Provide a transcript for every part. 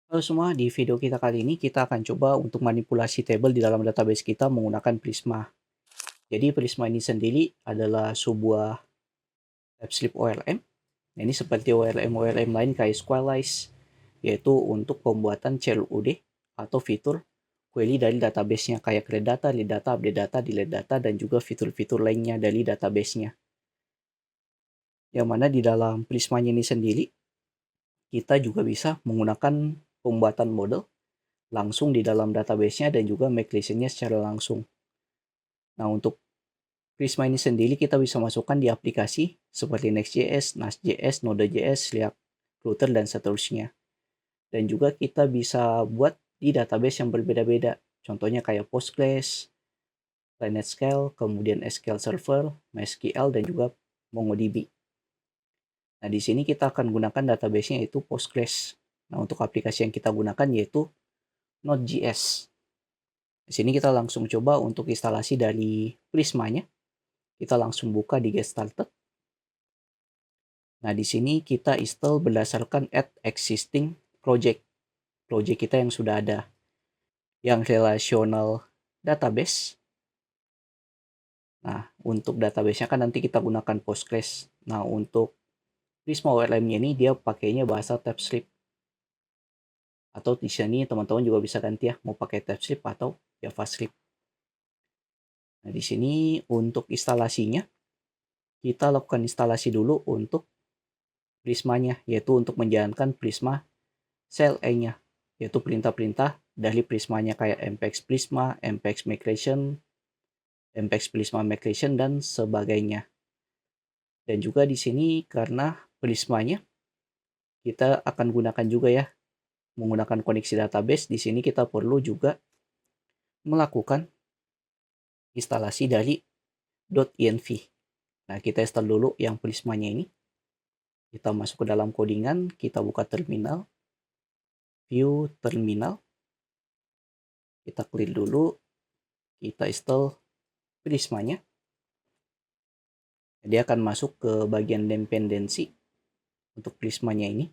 Halo semua, di video kita kali ini kita akan coba untuk manipulasi table di dalam database kita menggunakan Prisma. Jadi Prisma ini sendiri adalah sebuah AppSlip OLM. Ini seperti OLM lain kayak Squarelize, yaitu untuk pembuatan CLUD atau fitur query dari database-nya kayak create data, lead data, update data, delete data, dan juga fitur-fitur lainnya dari database-nya. Yang mana di dalam Prisma-nya ini sendiri, kita juga bisa menggunakan pembuatan model langsung di dalam database-nya dan juga make list-nya secara langsung. Nah, untuk Prisma ini sendiri kita bisa masukkan di aplikasi seperti Next.js, Nast.js, Node.js, React Router, dan seterusnya. Dan juga kita bisa buat di database yang berbeda-beda. Contohnya kayak Postgres, PlanetScale, kemudian SQL Server, MySQL, dan juga MongoDB. Nah, di sini kita akan gunakan database-nya yaitu Postgres. Nah, untuk aplikasi yang kita gunakan yaitu Node.js. Di sini kita langsung coba untuk instalasi dari Prisma-nya. Kita langsung buka di Get Started. Nah, di sini kita install berdasarkan add existing project. Project kita yang sudah ada. Yang relational database. Nah, untuk database-nya kan nanti kita gunakan Postgres. Nah, untuk Prisma OLM-nya ini dia pakainya bahasa TypeScript. Atau di sini teman-teman juga bisa ganti ya, mau pakai TypeScript atau JavaScript. Nah, di sini untuk instalasinya, kita lakukan instalasi dulu untuk Prisma-nya, yaitu untuk menjalankan Prisma CLI-nya, yaitu perintah-perintah dari Prisma-nya kayak npx Prisma, npx migration, npx Prisma migration, dan sebagainya. Dan juga di sini karena Prisma-nya kita akan gunakan juga ya, menggunakan koneksi database, di sini kita perlu juga melakukan instalasi dari .env. Nah, kita install dulu yang Prisma-nya ini. Kita masuk ke dalam codingan, kita buka terminal, view terminal, kita clear dulu, kita install Prisma-nya. Dia akan masuk ke bagian dependensi untuk Prisma-nya ini.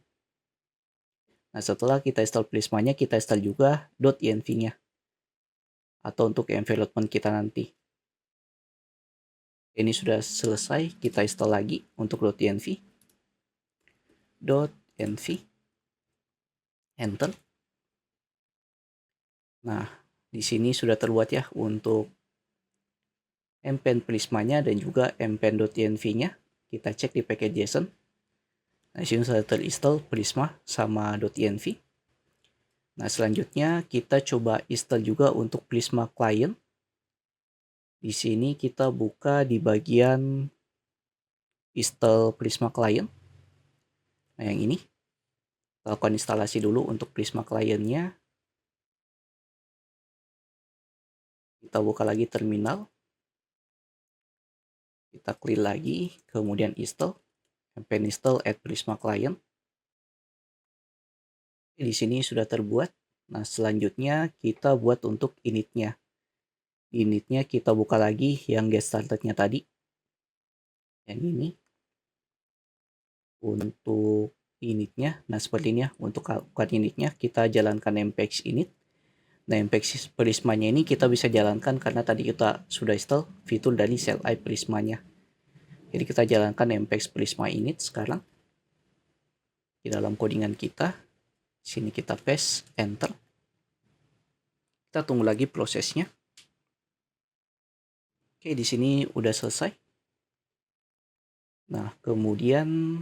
Nah, setelah kita install Prisma-nya, kita install juga .env-nya atau untuk environment kita nanti. Ini sudah selesai, kita install lagi untuk .env. .env, enter. Nah, di sini sudah terbuat ya untuk empen Prisma-nya dan juga empen.env-nya. Kita cek di package.json. Nah, di sini sudah terinstall Prisma sama .env. Nah, selanjutnya kita coba install juga untuk Prisma Client. Di sini kita buka di bagian install Prisma Client. Nah, yang ini. Lakukan instalasi dulu untuk Prisma Client-nya. Kita buka lagi terminal. Kita clear lagi, kemudian install. Npm install add Prisma Client. Di sini sudah terbuat. Nah, selanjutnya kita buat untuk init-nya. Init-nya kita buka lagi yang get started-nya tadi. Yang ini. Untuk init-nya, nah seperti ini ya. Untuk lakukan init-nya, kita jalankan npx init. Nah, npx Prisma-nya ini kita bisa jalankan karena tadi kita sudah install fitur dari CLI Prisma-nya. Jadi kita jalankan npx Prisma init sekarang. Di dalam codingan kita. Sini kita paste, enter. Kita tunggu lagi prosesnya. Oke, di sini udah selesai. Nah, kemudian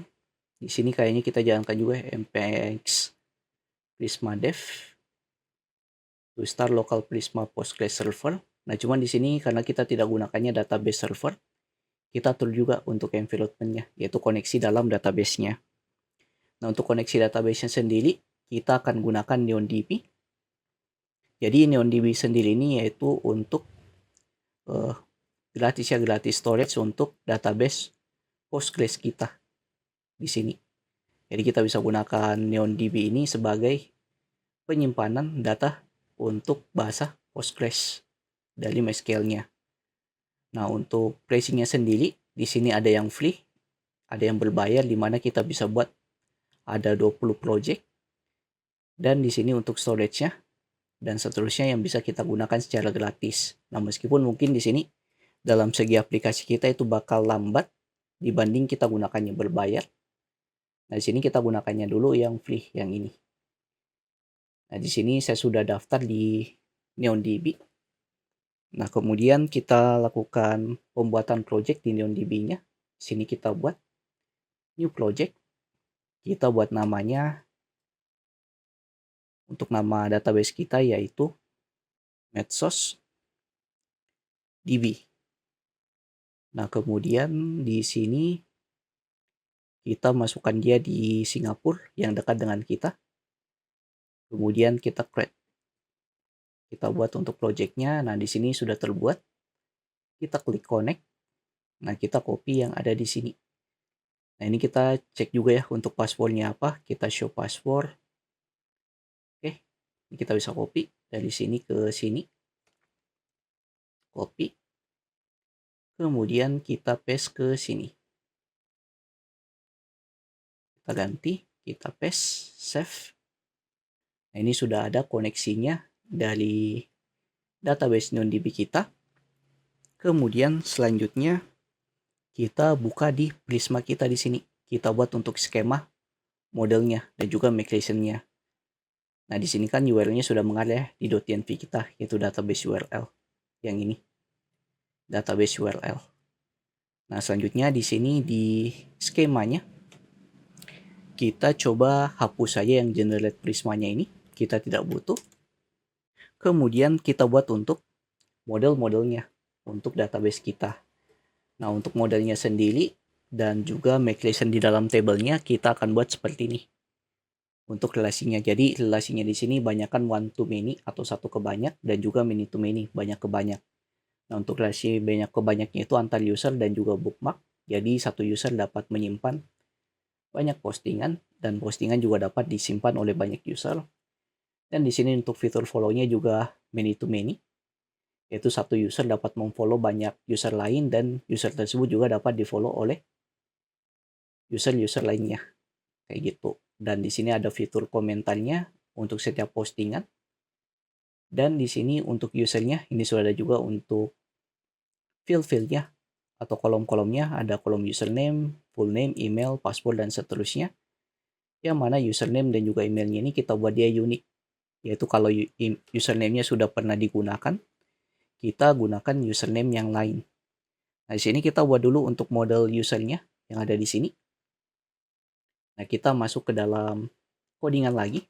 di sini kayaknya kita jalankan juga npx Prisma dev to start local Prisma Postgres server. Nah, cuman di sini karena kita tidak gunakannya database server, kita atur juga untuk environment-nya, yaitu koneksi dalam database-nya. Nah, untuk koneksi database-nya sendiri, kita akan gunakan NeonDB. Jadi NeonDB sendiri ini yaitu untuk gratis storage untuk database Postgres kita di sini. Jadi kita bisa gunakan NeonDB ini sebagai penyimpanan data untuk bahasa Postgres dari MySQL-nya. Nah, untuk pricing-nya sendiri di sini ada yang free, ada yang berbayar di mana kita bisa buat ada 20 project. Dan di sini untuk storage-nya dan seterusnya yang bisa kita gunakan secara gratis. Nah, meskipun mungkin di sini dalam segi aplikasi kita itu bakal lambat dibanding kita gunakannya berbayar. Nah, di sini kita gunakannya dulu yang free, yang ini. Nah, di sini saya sudah daftar di NeonDB. Nah, kemudian kita lakukan pembuatan project di NeonDB-nya. Sini kita buat new project. Kita buat namanya, untuk nama database kita yaitu Medsos DB. Nah, kemudian di sini kita masukkan dia di Singapura yang dekat dengan kita. Kemudian kita create. Kita buat untuk projectnya. Nah, di sini sudah terbuat. Kita klik connect. Nah, kita copy yang ada di sini. Nah, ini kita cek juga ya untuk passwordnya apa. Kita show password. Oke, ini kita bisa copy dari sini ke sini. Copy. Kemudian kita paste ke sini. Kita ganti, kita paste, save. Nah, ini sudah ada koneksinya dari database NeonDB kita. Kemudian selanjutnya kita buka di Prisma kita di sini. Kita buat untuk skema modelnya dan juga migration-nya. Nah, di sini kan URL-nya sudah mengalir di .env kita, yaitu database URL yang ini. Database URL. Nah, selanjutnya di sini di skemanya kita coba hapus saja yang generate Prismanya ini. Kita tidak butuh. Kemudian kita buat untuk model-modelnya untuk database kita. Nah, untuk modelnya sendiri dan juga migration di dalam tabelnya kita akan buat seperti ini. Untuk relasinya, jadi relasinya di sini banyakkan one to many atau satu ke banyak, dan juga many to many, banyak ke banyak. Nah, untuk relasi banyak ke banyaknya itu antar user dan juga bookmark. Jadi satu user dapat menyimpan banyak postingan, dan postingan juga dapat disimpan oleh banyak user. Dan di sini untuk fitur follow-nya juga many to many, yaitu satu user dapat memfollow banyak user lain dan user tersebut juga dapat di-follow oleh user-user lainnya. Kayak gitu. Dan di sini ada fitur komentarnya untuk setiap postingan. Dan di sini untuk usernya ini sudah ada juga untuk field-fieldnya atau kolom-kolomnya, ada kolom username, full name, email, password, dan seterusnya. Yang mana username dan juga emailnya ini kita buat dia unik. Yaitu kalau username-nya sudah pernah digunakan, kita gunakan username yang lain. Nah, di sini kita buat dulu untuk model usernya yang ada di sini. Nah, kita masuk ke dalam codingan lagi.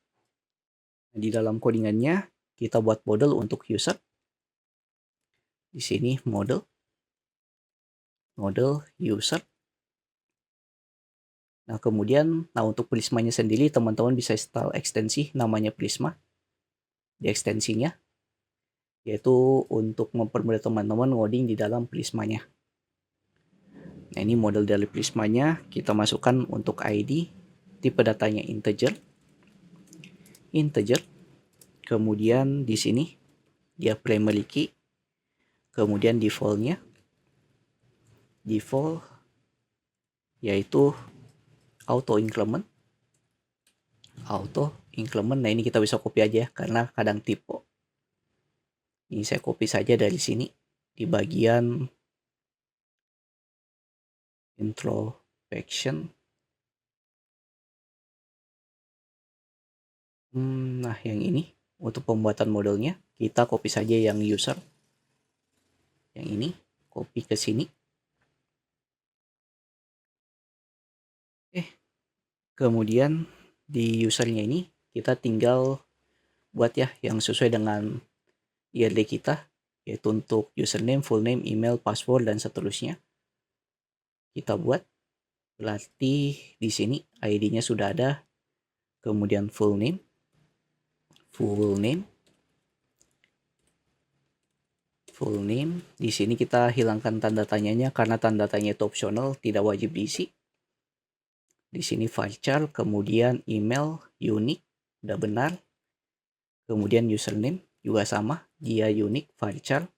Nah, di dalam codingannya kita buat model untuk user. Di sini model user. Nah, kemudian untuk Prismanya sendiri teman-teman bisa install ekstensi namanya Prisma di ekstensinya, yaitu untuk mempermudah teman-teman ngoding di dalam Prismanya. Nah, ini model dari Prismanya, kita masukkan untuk ID, tipe datanya integer. Kemudian di sini dia primary key, kemudian default-nya, yaitu auto increment. Nah, ini kita bisa copy aja karena kadang typo. Ini saya copy saja dari sini di bagian introspection. Nah, yang ini untuk pembuatan modelnya kita copy saja yang user. Yang ini copy ke sini. Kemudian di usernya ini kita tinggal buat ya yang sesuai dengan IRD kita, yaitu untuk username, full name, email, password, dan seterusnya. Kita buat, berarti di sini ID-nya sudah ada, kemudian full name. Di sini kita hilangkan tanda tanyanya karena tanda tanya itu opsional, tidak wajib diisi. Di sini varchar, kemudian email unique, udah benar. Kemudian username juga sama, dia unique, varchar.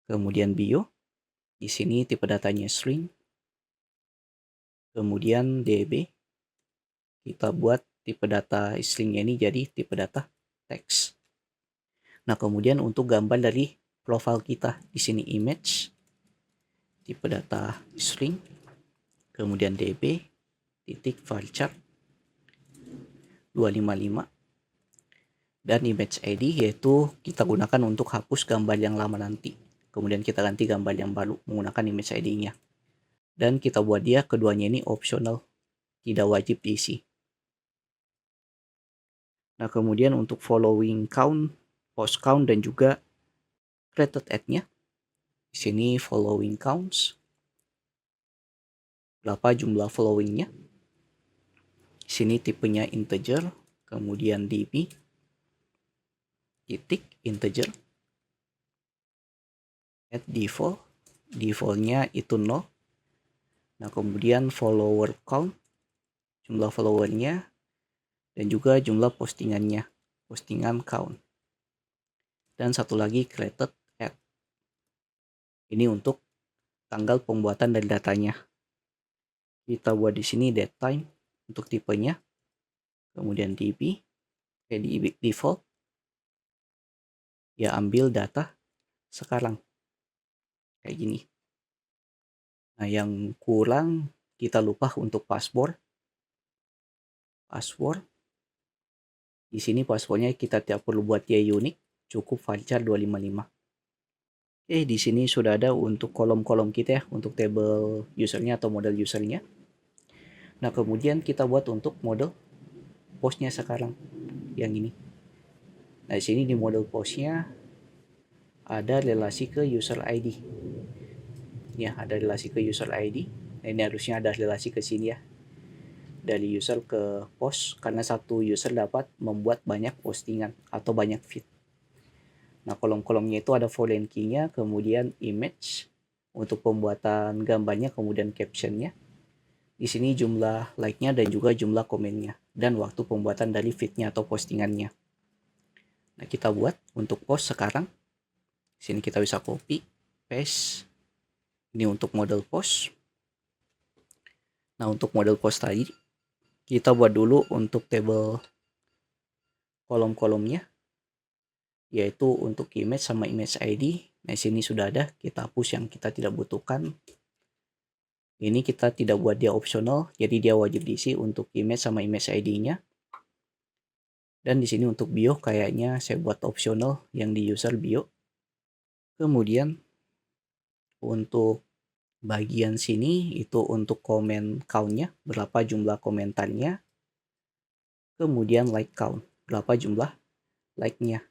Kemudian bio, di sini tipe datanya string. Kemudian DB, kita buat tipe data stringnya ini jadi tipe data teks. Nah, kemudian untuk gambar dari profile kita, di sini image, tipe data string, kemudian db, titik varchar 255, dan image ID yaitu kita gunakan untuk hapus gambar yang lama nanti. Kemudian kita ganti gambar yang baru menggunakan image ID-nya. Dan kita buat dia keduanya ini optional, tidak wajib diisi. Nah, kemudian untuk following count, post count, dan juga created ad-nya. Di sini following counts, berapa jumlah followingnya. Di sini tipenya integer, kemudian db, titik integer, at default, defaultnya itu 0. Nah, kemudian follower count, jumlah followernya, dan juga jumlah postingannya, postingan count. Dan satu lagi created ad. Ini untuk tanggal pembuatan dari datanya. Kita buat di sini date time untuk tipenya, kemudian db, default, ya ambil data sekarang kayak gini. Nah, yang kurang kita lupa untuk password. Di sini passwordnya kita tidak perlu buat dia unik, cukup varchar 255. Di sini sudah ada untuk kolom-kolom kita ya, untuk table usernya atau model usernya. Nah, kemudian kita buat untuk model postnya sekarang, yang ini. Nah, di sini di model postnya ada relasi ke user ID. Ya, ada relasi ke user ID. Nah, ini harusnya ada relasi ke sini ya, dari user ke post, karena satu user dapat membuat banyak postingan atau banyak feed. Nah, kolom-kolomnya itu ada foreign key-nya, kemudian image untuk pembuatan gambarnya, kemudian captionnya. Di sini jumlah like-nya dan juga jumlah komennya, dan waktu pembuatan dari feed-nya atau postingannya. Nah, kita buat untuk post sekarang. Di sini kita bisa copy, paste. Ini untuk model post. Nah, untuk model post tadi, kita buat dulu untuk table kolom-kolomnya, yaitu untuk image sama image ID. Nah, di sini sudah ada, kita hapus yang kita tidak butuhkan. Ini kita tidak buat dia optional, jadi dia wajib diisi untuk image sama image ID-nya. Dan di sini untuk bio kayaknya saya buat optional yang di user bio. Kemudian untuk bagian sini itu untuk komen count-nya, berapa jumlah komentarnya. Kemudian like count, berapa jumlah like-nya.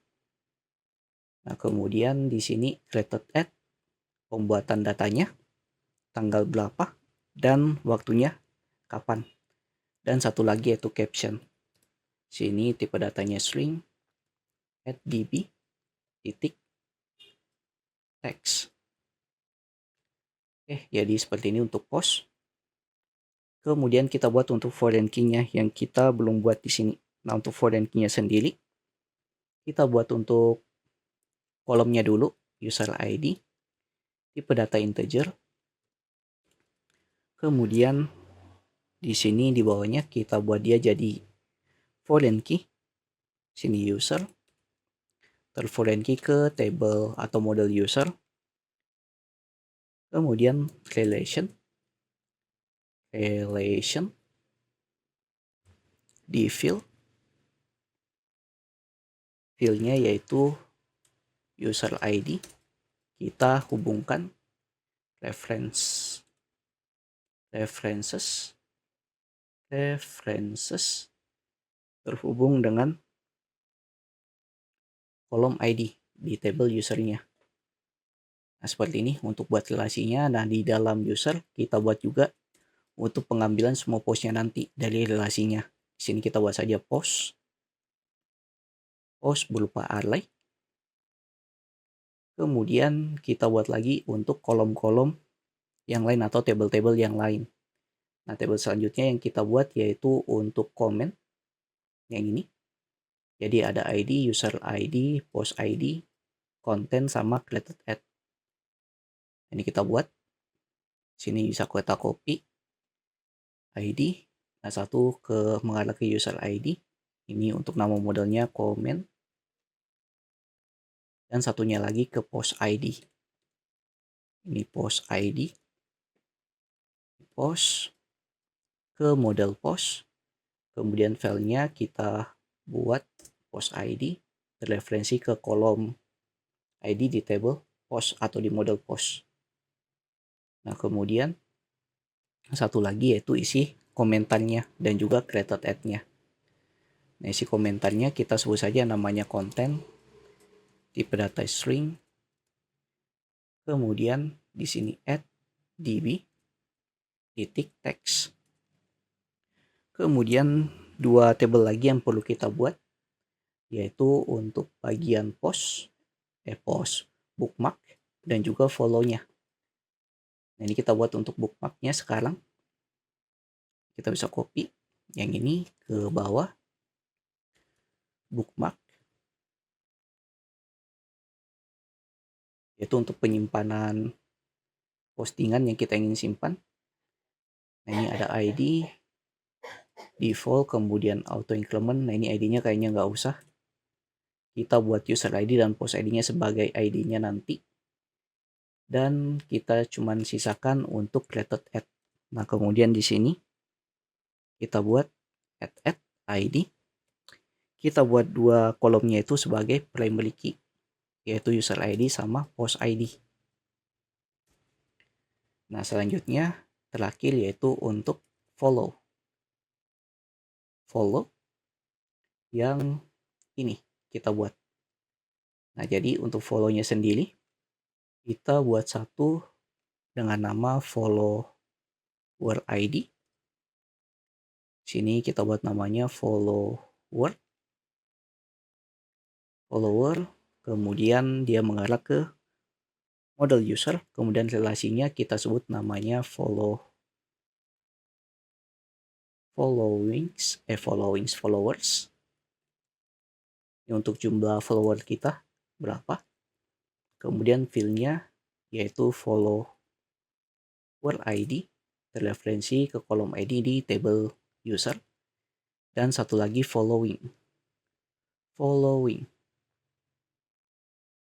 Nah, kemudian di sini created ad, pembuatan datanya, tanggal berapa, dan waktunya kapan. Dan satu lagi yaitu caption. Sini tipe datanya string, at db, titik, text. Jadi seperti ini untuk post. Kemudian kita buat untuk foreign key-nya yang kita belum buat di sini. Nah, untuk foreign key-nya sendiri, kita buat untuk kolomnya dulu, user ID, tipe data integer. Kemudian di sini di bawahnya kita buat dia jadi foreign key. Sini user, foreign key ke table atau model user. Kemudian relation, di field-nya yaitu user ID, kita hubungkan references terhubung dengan kolom ID di table usernya. Nah, seperti ini untuk buat relasinya. Nah, di dalam user kita buat juga untuk pengambilan semua postnya nanti dari relasinya. Di sini kita buat saja post berupa array. Kemudian kita buat lagi untuk kolom-kolom yang lain atau table-table yang lain. Nah, table selanjutnya yang kita buat yaitu untuk comment yang ini. Jadi ada ID, user ID, post ID, content, sama created ad. Ini kita buat. Sini bisa kita copy ID. Nah, satu mengarah ke user ID. Ini untuk nama modelnya comment. Dan satunya lagi ke post ID. Ini post ID. Post ke model post. Kemudian filenya kita buat post ID. Terreferensi ke kolom ID di table post atau di model post. Nah, kemudian satu lagi yaitu isi komentarnya dan juga created ad-nya. Nah, isi komentarnya kita sebut saja namanya content, tipe data string, kemudian di sini add db titik text. Kemudian dua table lagi yang perlu kita buat, yaitu untuk bagian post bookmark dan juga follow-nya. Nah, ini kita buat untuk bookmarknya sekarang. Kita bisa copy yang ini ke bawah, bookmark, yaitu untuk penyimpanan postingan yang kita ingin simpan. Nah, ini ada ID, default, kemudian auto increment. Nah, ini ID-nya kayaknya nggak usah. Kita buat user ID dan post ID-nya sebagai ID-nya nanti. Dan kita cuman sisakan untuk created ad. Nah, kemudian di sini kita buat add ID. Kita buat dua kolomnya itu sebagai primary key, yaitu user ID sama post ID. Nah, selanjutnya terakhir yaitu untuk follow. Follow yang ini kita buat. Nah, jadi untuk follow-nya sendiri kita buat satu dengan nama follower ID. Sini kita buat namanya follower. Kemudian dia mengarah ke model user, kemudian relasinya kita sebut namanya followers. Ini untuk jumlah follower kita berapa. Kemudian field-nya yaitu follower ID, terreferensi ke kolom ID di table user. Dan satu lagi following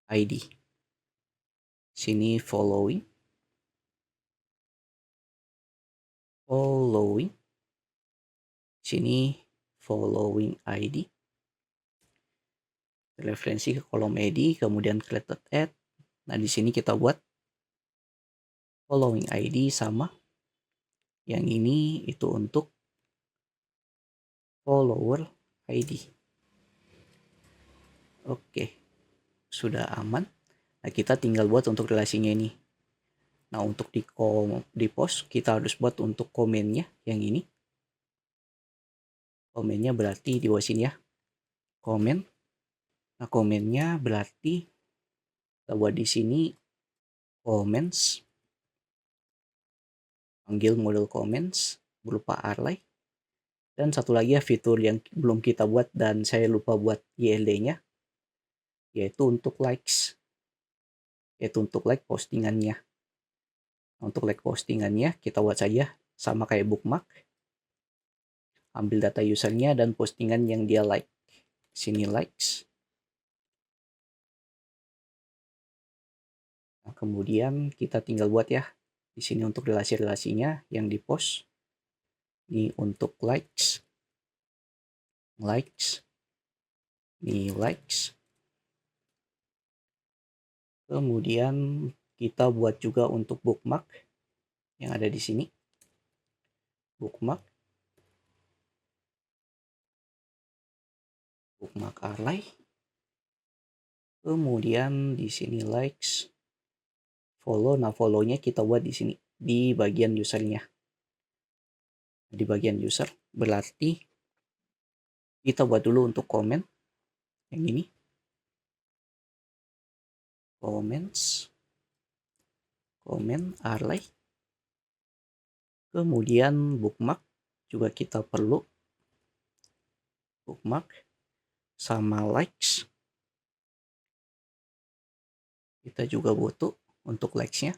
ID. Sini following. Sini following ID. Referensi ke kolom ID, kemudian created ad. Nah, di sini kita buat following ID sama yang ini itu untuk follower ID. Oke, sudah aman. Nah, kita tinggal buat untuk relasinya ini. Nah, untuk di post kita harus buat untuk komennya yang ini. Komennya berarti di bawah sini ya. Komen. Nah, komennya berarti kita buat di sini comments. Panggil model comments berupa array. Dan satu lagi ya fitur yang belum kita buat dan saya lupa buat YLD-nya, yaitu untuk likes. Yaitu untuk like postingannya. Untuk like postingannya kita buat saja sama kayak bookmark. Ambil data usernya dan postingan yang dia like. Sini likes. Nah, kemudian kita tinggal buat ya. Di sini untuk relasi-relasinya yang di post. Ini untuk likes. Ini likes. Kemudian kita buat juga untuk bookmark yang ada di sini. Bookmark array. Kemudian di sini likes, follow. Nah, follow-nya kita buat di sini di bagian usernya. Di bagian user berarti kita buat dulu untuk komen yang ini. Comment array. Kemudian bookmark juga kita perlu. Bookmark sama likes. Kita juga butuh untuk likes-nya.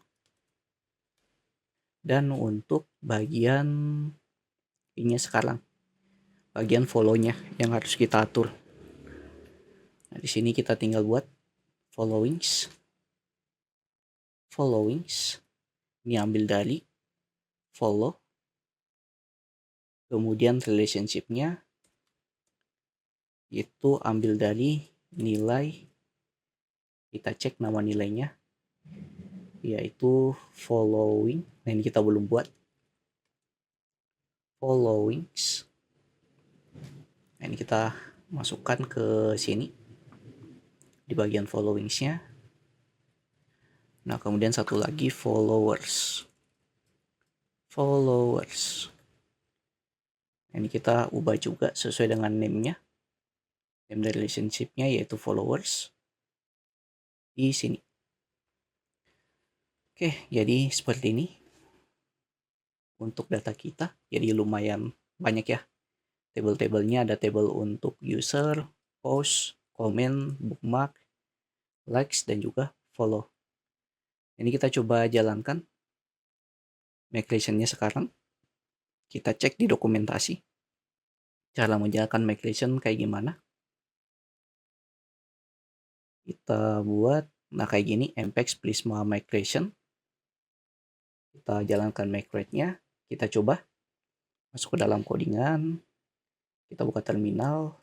Dan untuk bagian Ini sekarang bagian follow-nya yang harus kita atur. Nah, di sini kita tinggal buat followings. Ini ambil dari follow. Kemudian relationship-nya itu ambil dari nilai. Kita cek nama nilainya, yaitu following. Nah, ini kita belum buat. Followings. Nah, ini kita masukkan ke sini di bagian followings-nya. Nah, kemudian satu lagi followers. Nah, ini kita ubah juga sesuai dengan name-nya. Name dari relationship-nya yaitu followers di sini. Oke, jadi seperti ini untuk data kita. Jadi lumayan banyak ya. Table-tabelnya ada table untuk user, post, comment, bookmark, likes, dan juga follow. Ini kita coba jalankan migration-nya sekarang. Kita cek di dokumentasi cara menjalankan migration kayak gimana. Kita buat, nah kayak gini, Mpex Prisma migration. Kita jalankan migrate-nya. Kita coba masuk ke dalam codingan. Kita buka terminal.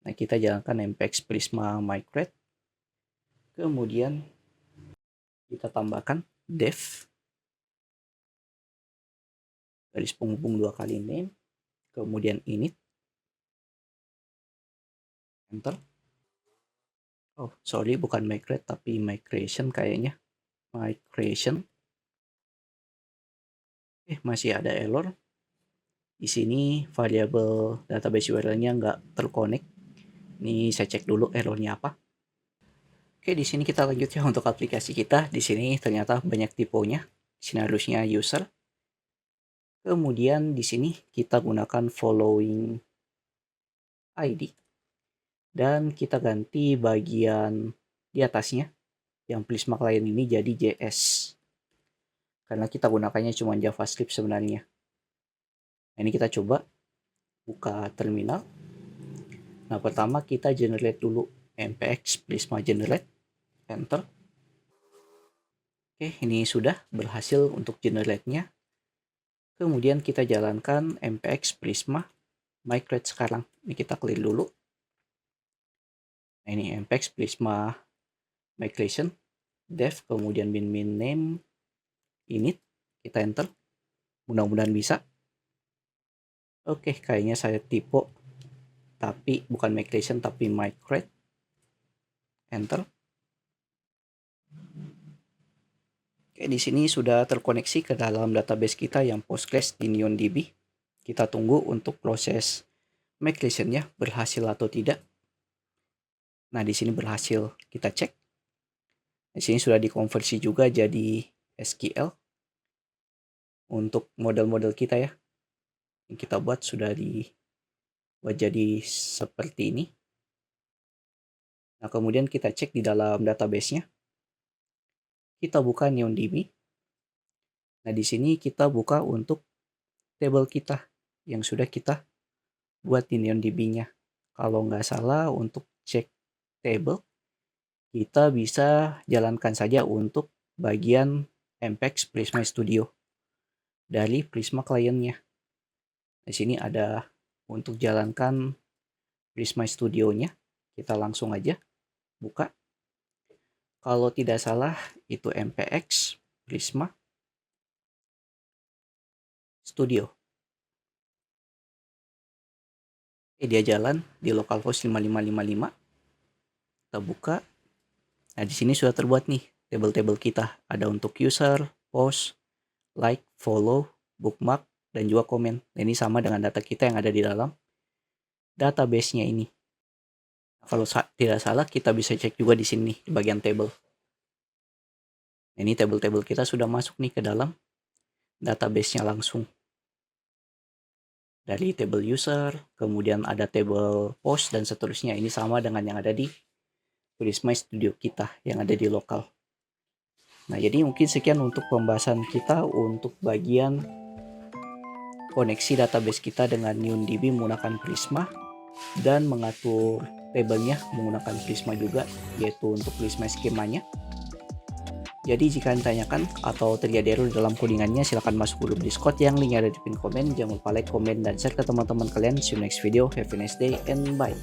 Nah, kita jalankan Mpex Prisma migrate. Kemudian kita tambahkan def garis penghubung 2 kali name, kemudian init, enter. Oh, sorry, bukan migrate tapi migration kayaknya. Migration. Masih ada error. Di sini variabel database URL-nya nggak terconnect. Ini saya cek dulu errornya apa. Oke, di sini kita lanjut ya untuk aplikasi kita. Di sini ternyata banyak tipenya. Di sini harusnya user. Kemudian di sini kita gunakan following ID. Dan kita ganti bagian di atasnya. Yang Prisma client ini jadi JS. Karena kita gunakannya cuma JavaScript sebenarnya. Nah, ini kita coba buka terminal. Nah, pertama kita generate dulu Mpex Prisma generate. Enter. Oke, ini sudah berhasil untuk generate-nya. Kemudian kita jalankan Mpex Prisma migrate sekarang. Ini kita clear dulu. Nah, ini Mpex Prisma migration dev, kemudian bin name init. Kita enter. Mudah-mudahan bisa. Oke, kayaknya saya tipe. Tapi bukan migration tapi migrate. Enter. Oke, di sini sudah terkoneksi ke dalam database kita yang Postgres di NeonDB. Kita tunggu untuk proses migration-nya berhasil atau tidak. Nah, di sini berhasil, kita cek. Di sini sudah dikonversi juga jadi SQL untuk model-model kita ya. Yang kita buat sudah dibuat jadi seperti ini. Nah, kemudian kita cek di dalam database-nya. Kita buka NeonDB. Nah, di sini kita buka untuk table kita yang sudah kita buat di NeonDB-nya. Kalau nggak salah untuk cek table, kita bisa jalankan saja untuk bagian Mpex Prisma Studio dari Prisma client-nya. Di sini ada untuk jalankan Prisma Studio-nya. Kita langsung aja buka. Kalau tidak salah itu Mpex Prisma Studio. Dia jalan di localhost 5555. Kita buka. Nah, di sini sudah terbuat nih table-table kita. Ada untuk user, post, like, follow, bookmark, dan juga komen. Nah, ini sama dengan data kita yang ada di dalam database-nya ini. Nah, kalau tidak salah kita bisa cek juga di sini di bagian table. Nah, ini table-table kita sudah masuk nih ke dalam database-nya langsung. Dari table user, kemudian ada table post, dan seterusnya. Ini sama dengan yang ada di Prisma Studio kita yang ada di lokal. Nah, jadi mungkin sekian untuk pembahasan kita untuk bagian koneksi database kita dengan NewDB menggunakan Prisma dan mengatur tabelnya menggunakan Prisma juga, yaitu untuk Prisma skemanya. Jadi jika ditanyakan atau terjadi error dalam codingannya, silahkan masuk grup Discord yang linknya ada di pin komen. Jangan lupa like, komen, dan share ke teman-teman kalian. See you next video. Have a nice day and bye.